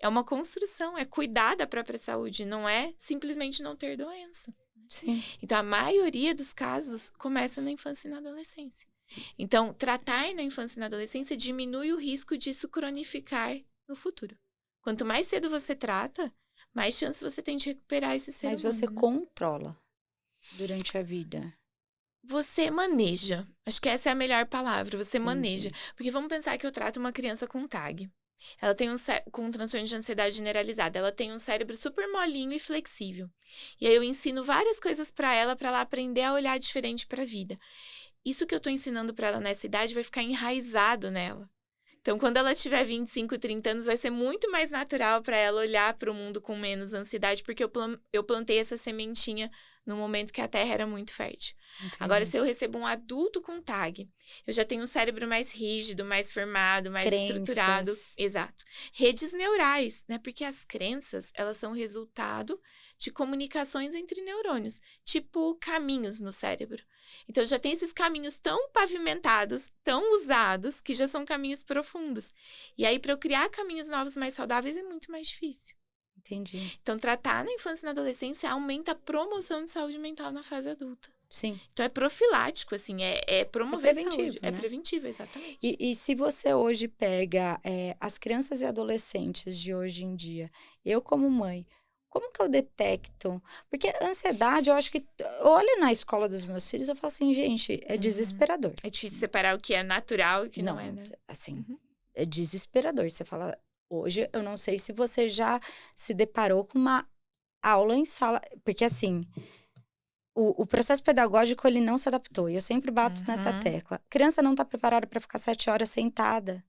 É uma construção, é cuidar da própria saúde, não é simplesmente não ter doença. Sim. Então, a maioria dos casos começa na infância e na adolescência. Então, tratar na infância e na adolescência diminui o risco disso cronificar no futuro. Quanto mais cedo você trata, mais chance você tem de recuperar esse ser Mas humano. você controla durante a vida. Você maneja. Acho que essa é a melhor palavra. Você Sim, maneja. sim. Porque vamos pensar que eu trato uma criança com TAG. Ela tem com um transtorno de ansiedade generalizada. Ela tem um cérebro super molinho e flexível. E aí eu ensino várias coisas para ela aprender a olhar diferente para a vida. Isso que eu tô ensinando para ela nessa idade vai ficar enraizado nela. Então, quando ela tiver 25, 30 anos, vai ser muito mais natural para ela olhar para o mundo com menos ansiedade, porque eu plantei essa sementinha no momento que a terra era muito fértil. Entendi. Agora, se eu recebo um adulto com TAG, eu já tenho um cérebro mais rígido, mais formado, mais estruturado. Exato. Redes neurais, né? Porque as crenças, elas são resultado de comunicações entre neurônios, tipo caminhos no cérebro. Então, já tem esses caminhos tão pavimentados, tão usados, que já são caminhos profundos. E aí, para eu criar caminhos novos mais saudáveis, é muito mais difícil. Entendi. Então, tratar na infância e na adolescência aumenta a promoção de saúde mental na fase adulta. Sim. Então, é profilático, assim, é promover preventivo, saúde. né? É preventivo, exatamente. E se você hoje pega as crianças e adolescentes de hoje em dia, eu como mãe, como que eu detecto? Porque ansiedade, eu acho que... Olha na escola dos meus filhos, eu falo assim, gente, é desesperador. É difícil separar o que é natural e o que não é, né? Assim, é desesperador. Você fala, hoje, eu não sei se você já se deparou com uma aula em sala... Porque, assim... O processo pedagógico, ele não se adaptou. E eu sempre bato nessa tecla. A criança não está preparada para ficar 7 horas sentada.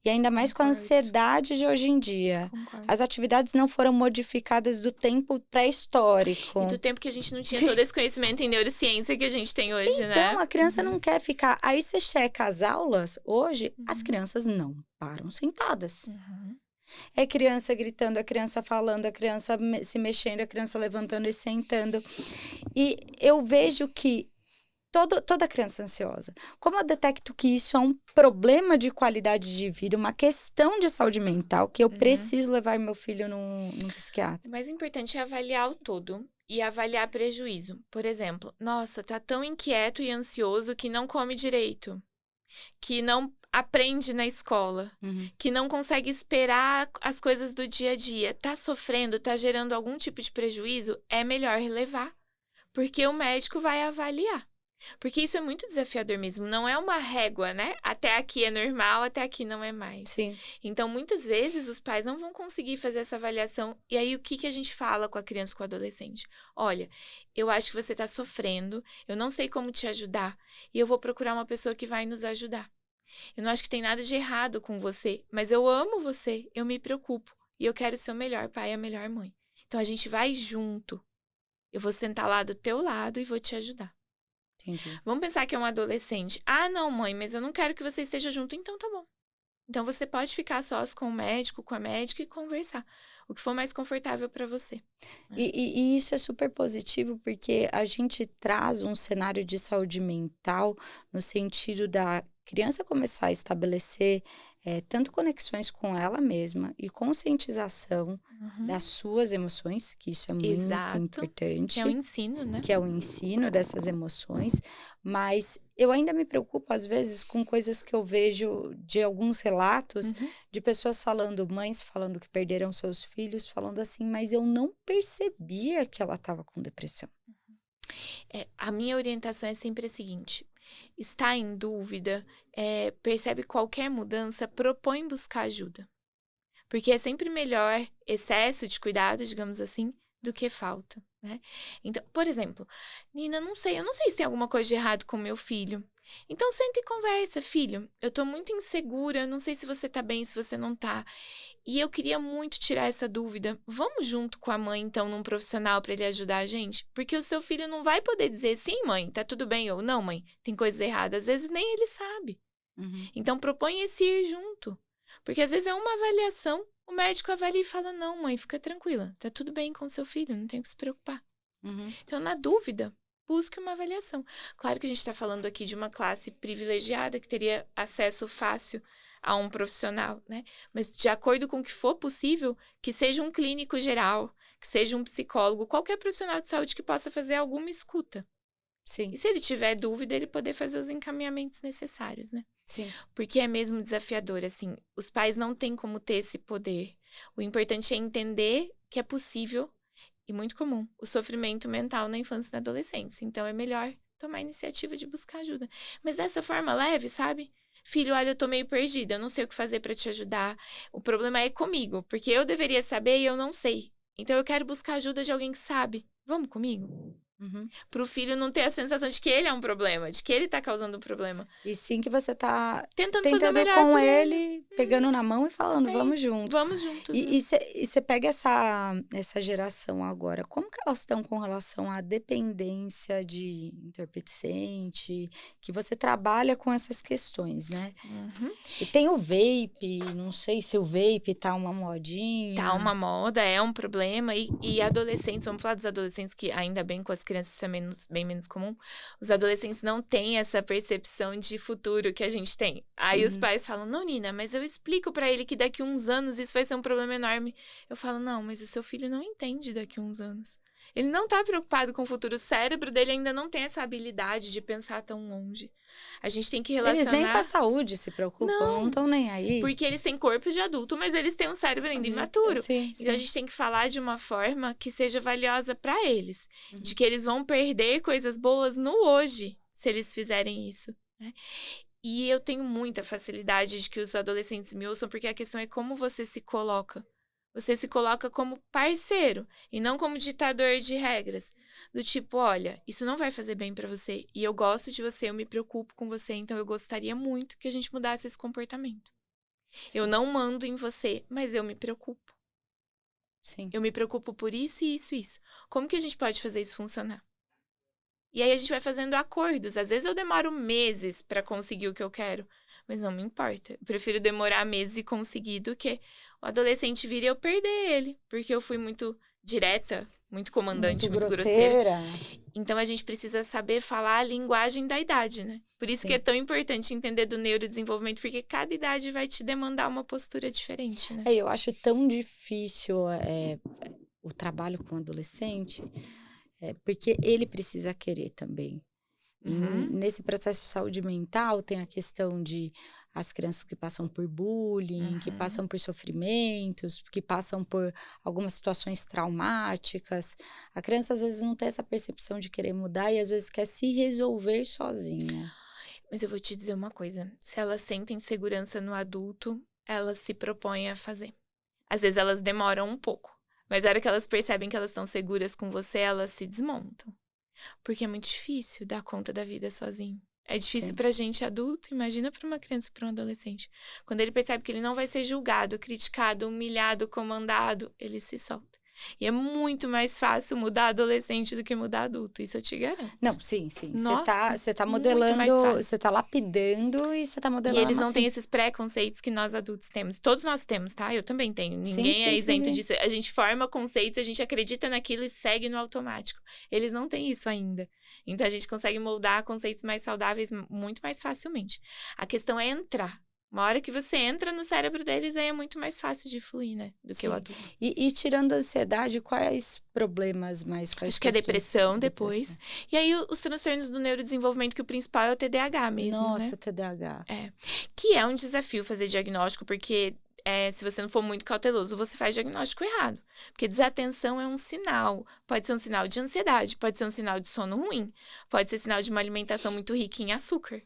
E ainda mais com a ansiedade de hoje em dia. Concordo. As atividades não foram modificadas do tempo pré-histórico. E do tempo que a gente não tinha todo esse conhecimento em neurociência que a gente tem hoje, né? Então, a criança não quer ficar... Aí você checa as aulas, hoje, as crianças não param sentadas. É criança gritando, a criança falando, a criança se mexendo, a criança levantando e sentando. E eu vejo que toda criança ansiosa. Como eu detecto que isso é um problema de qualidade de vida, uma questão de saúde mental, que eu preciso levar meu filho num psiquiatra? O mais importante é avaliar o todo e avaliar prejuízo. Por exemplo, nossa, tá tão inquieto e ansioso que não come direito, que não aprende na escola, que não consegue esperar as coisas do dia a dia, tá sofrendo, tá gerando algum tipo de prejuízo, é melhor relevar, porque o médico vai avaliar. Porque isso é muito desafiador mesmo, não é uma régua, né? Até aqui é normal, até aqui não é mais. Sim. Então, muitas vezes, os pais não vão conseguir fazer essa avaliação. E aí, o que que a gente fala com a criança, com o adolescente? Olha, eu acho que você está sofrendo, eu não sei como te ajudar, e eu vou procurar uma pessoa que vai nos ajudar. Eu não acho que tem nada de errado com você, mas eu amo você, eu me preocupo, e eu quero ser o melhor pai e a melhor mãe. Então, a gente vai junto. Eu vou sentar lá do teu lado e vou te ajudar. Entendi. Vamos pensar que é um adolescente. Ah, não, mãe, mas eu não quero que você esteja junto. Então, tá bom. Então, você pode ficar sós com o médico, com a médica e conversar. O que for mais confortável para você. E isso é super positivo porque a gente traz um cenário de saúde mental no sentido da criança começar a estabelecer tanto conexões com ela mesma e conscientização Uhum. das suas emoções, que isso é muito Exato. Que é o importante, ensino, né? que é o ensino dessas emoções, mas eu ainda me preocupo às vezes com coisas que eu vejo de alguns relatos Uhum. de pessoas falando, mães falando que perderam seus filhos, falando assim, mas eu não percebia que ela estava com depressão. A minha orientação é sempre a seguinte: está em dúvida, percebe qualquer mudança, propõe buscar ajuda. Porque é sempre melhor excesso de cuidado, digamos assim, do que falta, né? Então, por exemplo, Nina, eu não sei se tem alguma coisa de errado com meu filho. Então, senta e conversa, filho. Eu tô muito insegura, não sei se você tá bem, se você não tá. E eu queria muito tirar essa dúvida. Vamos junto com a mãe, então, num profissional para ele ajudar a gente? Porque o seu filho não vai poder dizer, sim, mãe, tá tudo bem, ou não, mãe, tem coisas erradas. Às vezes nem ele sabe. Uhum, Então, propõe esse ir junto. Porque às vezes é uma avaliação, o médico avalia e fala: não, mãe, fica tranquila, tá tudo bem com o seu filho, não tem que se preocupar. uhum. Então, na dúvida, busque uma avaliação. Claro que a gente está falando aqui de uma classe privilegiada que teria acesso fácil a um profissional, né? Mas de acordo com o que for possível, que seja um clínico geral, que seja um psicólogo, qualquer profissional de saúde que possa fazer alguma escuta. Sim, E se ele tiver dúvida, ele poder fazer os encaminhamentos necessários, né? sim. Porque é mesmo desafiador, assim. Os pais não têm como ter esse poder. O importante é entender que é possível e muito comum o sofrimento mental na infância e na adolescência. Então, é melhor tomar a iniciativa de buscar ajuda. Mas dessa forma leve, sabe? Filho, olha, eu tô meio perdida, eu não sei o que fazer pra te ajudar. O problema é comigo, porque eu deveria saber e eu não sei. Então, eu quero buscar ajuda de alguém que sabe. Vamos comigo? Uhum. Pro filho não ter a sensação de que ele é um problema, de que ele tá causando um problema. E sim que você tá Tentando fazer o tentando melhor com por ele. ele, pegando na mão e falando, É vamos isso. junto. Vamos juntos, né? E você pega essa geração agora, como que elas estão com relação à dependência de entorpecente, que você trabalha com essas questões, né? Uhum. E tem o vape, não sei se o vape tá uma Tá modinha. uma moda, é um problema. E adolescentes, vamos falar dos adolescentes, que ainda bem com as crianças isso é bem menos comum. Os adolescentes não têm essa percepção de futuro que a gente tem. Aí os Uhum. pais falam: não, Nina, mas eu explico pra ele que daqui a uns anos isso vai ser um problema enorme. Eu falo: não, mas o seu filho não entende daqui a uns anos. Ele não tá preocupado com o futuro. O cérebro dele ainda não tem essa habilidade de pensar tão longe. A gente tem que Eles nem com a relacionar. saúde se preocupam, não Não, estão nem aí. porque eles têm corpo de adulto, mas eles têm um cérebro ainda imaturo. Sim, Então a sim. gente tem que falar de uma forma que seja valiosa para eles, de Uhum. que eles vão perder coisas boas no hoje, se eles fizerem isso, né? E eu tenho muita facilidade de que os adolescentes me ouçam, porque a questão é como você se coloca. Você se coloca como parceiro e não como ditador de regras. Do tipo, olha, isso não vai fazer bem pra você e eu gosto de você, eu me preocupo com você, então eu gostaria muito que a gente mudasse esse comportamento. Eu Sim, não mando em você, mas eu me preocupo. sim. Eu me preocupo por isso e isso e isso. Como que a gente pode fazer isso funcionar? E aí a gente vai fazendo acordos. Às vezes eu demoro meses pra conseguir o que eu quero, mas não me importa. Eu prefiro demorar meses e conseguir do que o adolescente vir e eu perder ele, porque eu fui muito direta, muito comandante, Muito muito grosseira. grosseira. Então a gente precisa saber falar a linguagem da idade, né? Por isso que é Sim. tão importante entender do neurodesenvolvimento, porque cada idade vai te demandar uma postura diferente, né? Eu acho tão difícil o trabalho com adolescente, porque ele precisa querer também. E Uhum. nesse processo de saúde mental tem a questão de as crianças que passam por bullying, que passam por sofrimentos, que passam por algumas situações traumáticas. A criança às vezes não tem essa percepção de querer mudar e às vezes quer se resolver sozinha. Mas eu vou te dizer uma coisa, se elas sentem segurança no adulto, elas se propõem a fazer. Às vezes elas demoram um pouco, mas a hora que elas percebem que elas estão seguras com você, elas se desmontam. Porque é muito difícil dar conta da vida sozinho. É difícil Sim. pra gente adulto, imagina pra uma criança, pra um adolescente. Quando ele percebe que ele não vai ser julgado, criticado, humilhado, comandado, ele se solta. E é muito mais fácil mudar adolescente do que mudar adulto, isso eu te garanto. Não, sim, sim. Nossa, Você tá muito modelando, mais fácil. você tá lapidando e você tá E modelando eles uma não têm esses preconceitos que nós adultos temos. Todos nós temos, tá? Eu também tenho. Ninguém é isento disso. A gente forma conceitos, a gente acredita naquilo e segue no automático. Eles não têm isso ainda. Então, a gente consegue moldar conceitos mais saudáveis muito mais facilmente. A questão é entrar. Uma hora que você entra no cérebro deles, aí é muito mais fácil de fluir, né? Do que o adulto. E tirando a ansiedade, quais problemas mais? Acho que a depressão depois. E aí, os transtornos do neurodesenvolvimento, que o principal é o TDAH mesmo, Nossa, né? TDAH. Que é um desafio fazer diagnóstico, porque se você não for muito cauteloso, você faz diagnóstico errado. Porque desatenção é um sinal. Pode ser um sinal de ansiedade, pode ser um sinal de sono ruim, pode ser sinal de uma alimentação muito rica em açúcar.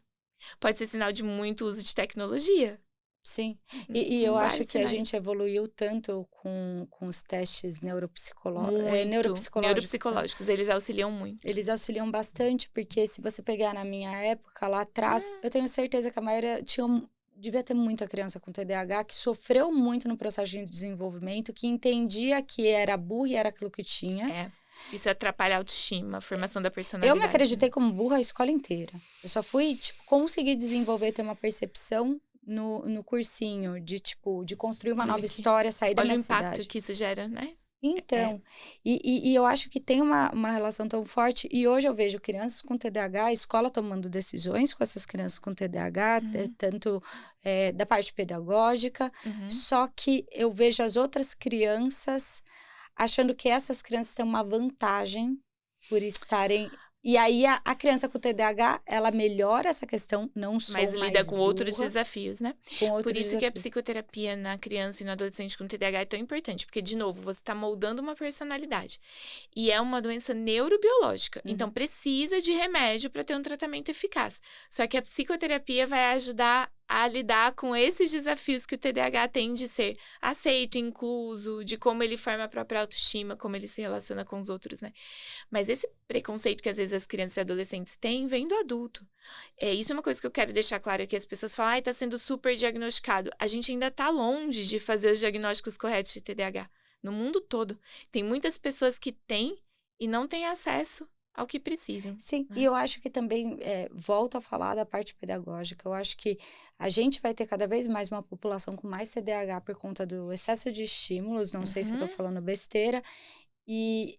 Pode ser sinal de muito uso de tecnologia. Sim. E eu acho que sinais. a gente evoluiu tanto com os testes Neuropsicológicos. Eles auxiliam muito. Eles auxiliam bastante, porque se você pegar na minha época, lá atrás, eu tenho certeza que a maioria devia ter muita criança com TDAH que sofreu muito no processo de desenvolvimento, que entendia que era burro e era aquilo que tinha. Isso atrapalha a autoestima, a formação da personalidade. Eu me acreditei como burra a escola inteira. Eu só fui, conseguir desenvolver, ter uma percepção no cursinho, de construir uma nova história, sair da minha cidade. Olha o impacto que isso gera, né? Então, e eu acho que tem uma relação tão forte, e hoje eu vejo crianças com TDAH, a escola tomando decisões com essas crianças com TDAH, tanto da parte pedagógica, só que eu vejo as outras crianças achando que essas crianças têm uma vantagem por estarem... E aí, a criança com TDAH, ela melhora essa questão, não só mais lida com burra, outros desafios, né? Por isso que a desafios. psicoterapia na criança e no adolescente com TDAH é tão importante. Porque, de novo, você está moldando uma personalidade. E é uma doença neurobiológica. Então, precisa de remédio para ter um tratamento eficaz. Só que a psicoterapia vai ajudar a lidar com esses desafios que o TDAH tem de ser aceito, incluso, de como ele forma a própria autoestima, como ele se relaciona com os outros, né? Mas esse preconceito que às vezes as crianças e adolescentes têm vem do adulto. Isso é uma coisa que eu quero deixar claro aqui. As pessoas falam, tá sendo super diagnosticado. A gente ainda tá longe de fazer os diagnósticos corretos de TDAH. No mundo todo. Tem muitas pessoas que têm e não têm acesso ao que precisam. Sim, e eu acho que também, volto a falar da parte pedagógica, eu acho que a gente vai ter cada vez mais uma população com mais TDAH por conta do excesso de estímulos, não sei se eu tô falando besteira, e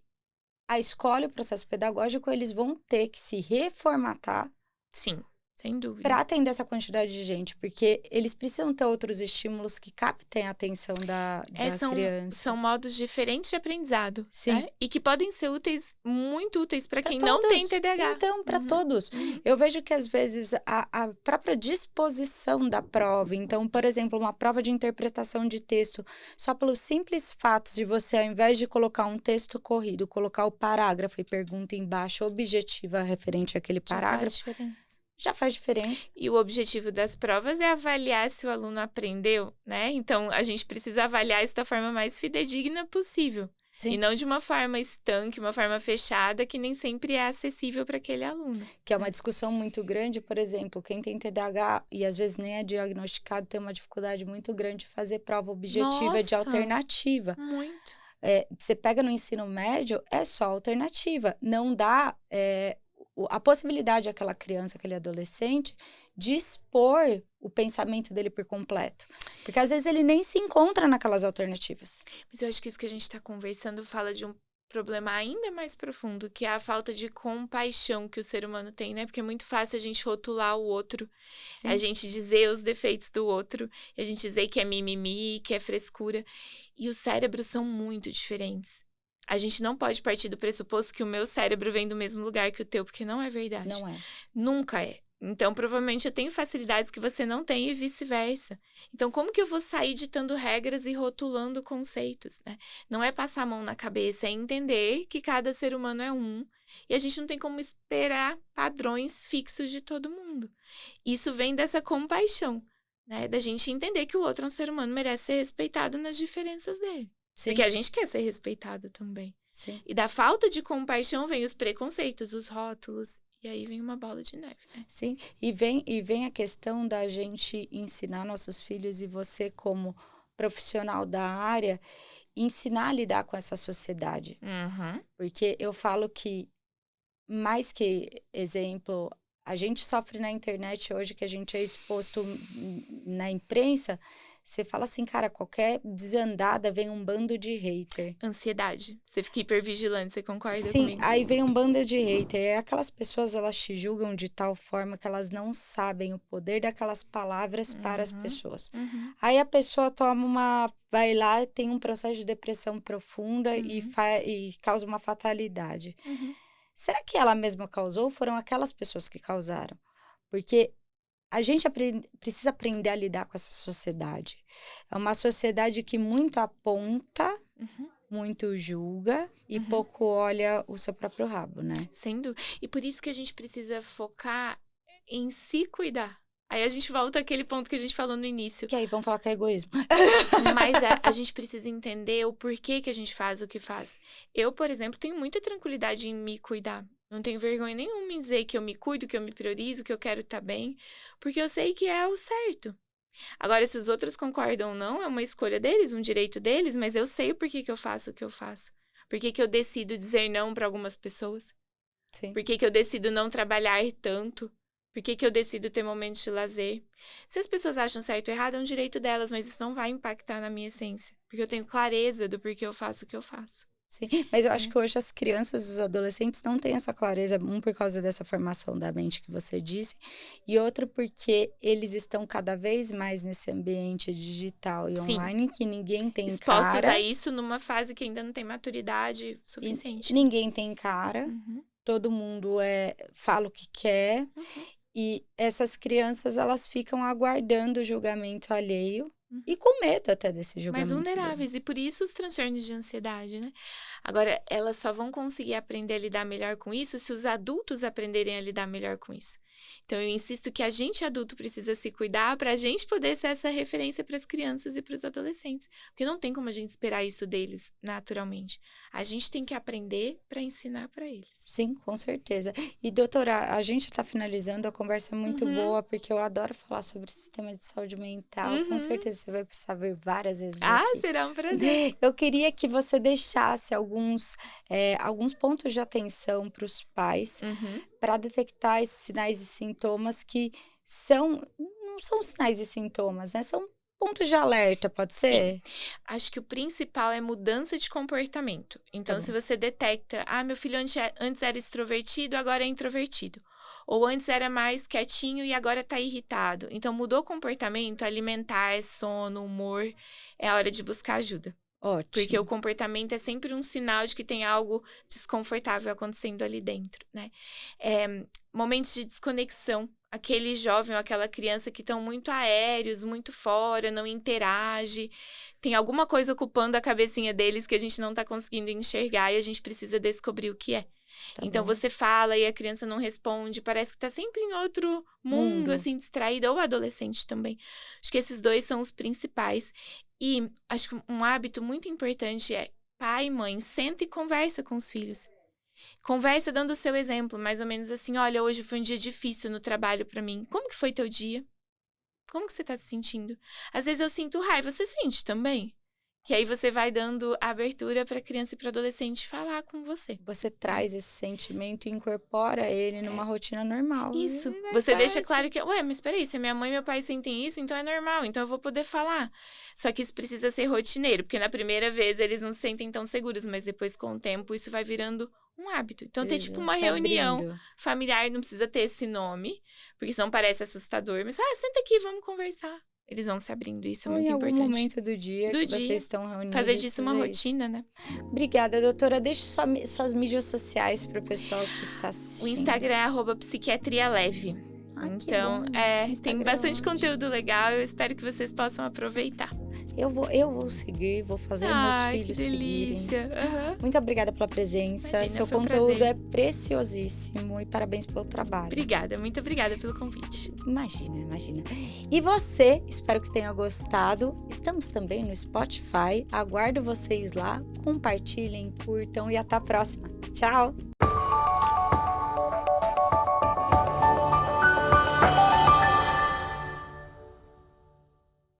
a escola e o processo pedagógico, eles vão ter que se reformatar. Sim, sem dúvida. Para atender essa quantidade de gente, porque eles precisam ter outros estímulos que captem a atenção da criança. São modos diferentes de aprendizado. Sim. Né? E que podem ser muito úteis para quem não tem TDAH. Então, para todos. Eu vejo que, às vezes, a própria disposição da prova, então, por exemplo, uma prova de interpretação de texto, só pelos simples fatos de você, ao invés de colocar um texto corrido, colocar o parágrafo e pergunta embaixo objetiva referente àquele parágrafo. Já faz diferença. E o objetivo das provas é avaliar se o aluno aprendeu, né? Então, a gente precisa avaliar isso da forma mais fidedigna possível. Sim. E não de uma forma estanque, uma forma fechada, que nem sempre é acessível para aquele aluno. Que é uma discussão muito grande, por exemplo, quem tem TDAH e às vezes nem é diagnosticado, tem uma dificuldade muito grande de fazer prova objetiva de alternativa. Muito. Você pega no ensino médio, é só alternativa. Não dá... a possibilidade daquela criança, aquele adolescente, de expor o pensamento dele por completo. Porque às vezes ele nem se encontra naquelas alternativas. Mas eu acho que isso que a gente está conversando fala de um problema ainda mais profundo, que é a falta de compaixão que o ser humano tem, né? Porque é muito fácil a gente rotular o outro, a gente dizer os defeitos do outro, a gente dizer que é mimimi, que é frescura. E os cérebros são muito diferentes. A gente não pode partir do pressuposto que o meu cérebro vem do mesmo lugar que o teu, porque não é verdade. Não é. Nunca é. Então, provavelmente, eu tenho facilidades que você não tem e vice-versa. Então, como que eu vou sair ditando regras e rotulando conceitos, né? Não é passar a mão na cabeça, é entender que cada ser humano é um. E a gente não tem como esperar padrões fixos de todo mundo. Isso vem dessa compaixão, né? Da gente entender que o outro é um ser humano, merece ser respeitado nas diferenças dele. Sim. Porque a gente quer ser respeitado também. Sim. E da falta de compaixão vem os preconceitos, os rótulos. E aí vem uma bola de neve, né? Sim, e vem a questão da gente ensinar nossos filhos e você como profissional da área, ensinar a lidar com essa sociedade. Uhum. Porque eu falo que, mais que exemplo, a gente sofre na internet hoje, que a gente é exposto na imprensa, você fala assim, cara, qualquer desandada vem um bando de hater. Ansiedade. Você fica hipervigilante, você concorda Sim, comigo? aí vem um bando de hater. E aquelas pessoas, elas te julgam de tal forma que elas não sabem o poder daquelas palavras para as pessoas. Uhum. Aí a pessoa vai lá, tem um processo de depressão profunda e causa uma fatalidade. Uhum. Será que ela mesma causou ou foram aquelas pessoas que causaram? Porque a gente precisa aprender a lidar com essa sociedade. É uma sociedade que muito aponta, muito julga e pouco olha o seu próprio rabo, né? Sem dúvida. E por isso que a gente precisa focar em se cuidar. Aí a gente volta àquele ponto que a gente falou no início. Que aí vão falar que é egoísmo. Mas a gente precisa entender o porquê que a gente faz o que faz. Eu, por exemplo, tenho muita tranquilidade em me cuidar. Não tenho vergonha nenhuma em dizer que eu me cuido, que eu me priorizo, que eu quero estar bem. Porque eu sei que é o certo. Agora, se os outros concordam ou não, é uma escolha deles, um direito deles. Mas eu sei o porquê que eu faço o que eu faço. Por que eu decido dizer não para algumas pessoas. Sim. Por que eu decido não trabalhar tanto. Por que eu decido ter momentos de lazer? Se as pessoas acham certo ou errado, é um direito delas, mas isso não vai impactar na minha essência. Porque eu tenho clareza do porquê eu faço o que eu faço. Sim, mas eu acho que hoje as crianças e os adolescentes não têm essa clareza, por causa dessa formação da mente que você disse, e outro porque eles estão cada vez mais nesse ambiente digital e online, que ninguém tem expostos cara. a isso numa fase que ainda não tem maturidade suficiente. Ninguém tem cara, todo mundo fala o que quer, e essas crianças, elas ficam aguardando o julgamento alheio. E com medo até desse julgamento. Mais vulneráveis. E por isso os transtornos de ansiedade, né? Agora, elas só vão conseguir aprender a lidar melhor com isso se os adultos aprenderem a lidar melhor com isso. Então, eu insisto que a gente adulto precisa se cuidar para a gente poder ser essa referência para as crianças e para os adolescentes. Porque não tem como a gente esperar isso deles naturalmente. A gente tem que aprender para ensinar para eles. Sim, com certeza. E, doutora, a gente está finalizando, a conversa é muito boa, porque eu adoro falar sobre o sistema de saúde mental. Com certeza você vai precisar ver várias vezes aqui. Será um prazer. Eu queria que você deixasse alguns pontos de atenção para os pais, para detectar esses sinais e sintomas que não são sinais e sintomas, né? São pontos de alerta, pode ser? Sim. Acho que o principal é mudança de comportamento. Então, se você detecta, meu filho antes era extrovertido, agora é introvertido. Ou antes era mais quietinho e agora tá irritado. Então, mudou o comportamento, alimentar, sono, humor, é a hora de buscar ajuda. Ótimo. Porque o comportamento é sempre um sinal de que tem algo desconfortável acontecendo ali dentro, né? Momentos de desconexão. Aquele jovem ou aquela criança que estão muito aéreos, muito fora, não interage. Tem alguma coisa ocupando a cabecinha deles que a gente não está conseguindo enxergar e a gente precisa descobrir o que é. Então, você fala e a criança não responde, parece que tá sempre em outro mundo, assim, distraída, ou adolescente também. Acho que esses dois são os principais. E acho que um hábito muito importante é pai e mãe, senta e conversa com os filhos. Conversa dando o seu exemplo, mais ou menos assim, olha, hoje foi um dia difícil no trabalho pra mim. Como que foi teu dia? Como que você tá se sentindo? Às vezes eu sinto raiva, você sente também? Que aí você vai dando abertura para criança e para adolescente falar com você. Você traz esse sentimento e incorpora ele numa rotina normal. Isso. Você deixa claro que, mas peraí, se minha mãe e meu pai sentem isso, então é normal, então eu vou poder falar. Só que isso precisa ser rotineiro, porque na primeira vez eles não se sentem tão seguros, mas depois com o tempo isso vai virando um hábito. Então tem tipo uma reunião familiar, não precisa ter esse nome, porque senão parece assustador, mas senta aqui, vamos conversar. Eles vão se abrindo, isso é muito importante. Em algum momento do dia que vocês estão reunidos. Fazer disso uma rotina, né? Obrigada, doutora. Deixe suas mídias sociais para o pessoal que está assistindo. O Instagram é @psiquiatrialeve. Ah, que Então, bom. tem Instagram, bastante ótimo. conteúdo legal. Eu espero que vocês possam aproveitar. Eu vou seguir, vou fazer meus Ai, que filhos seguirem. delícia. Aham. Muito obrigada pela presença. Imagina, Seu foi um conteúdo prazer. é preciosíssimo e parabéns pelo trabalho. Obrigada, muito obrigada pelo convite. Imagina. E você, espero que tenha gostado. Estamos também no Spotify. Aguardo vocês lá. Compartilhem, curtam e até a próxima. Tchau!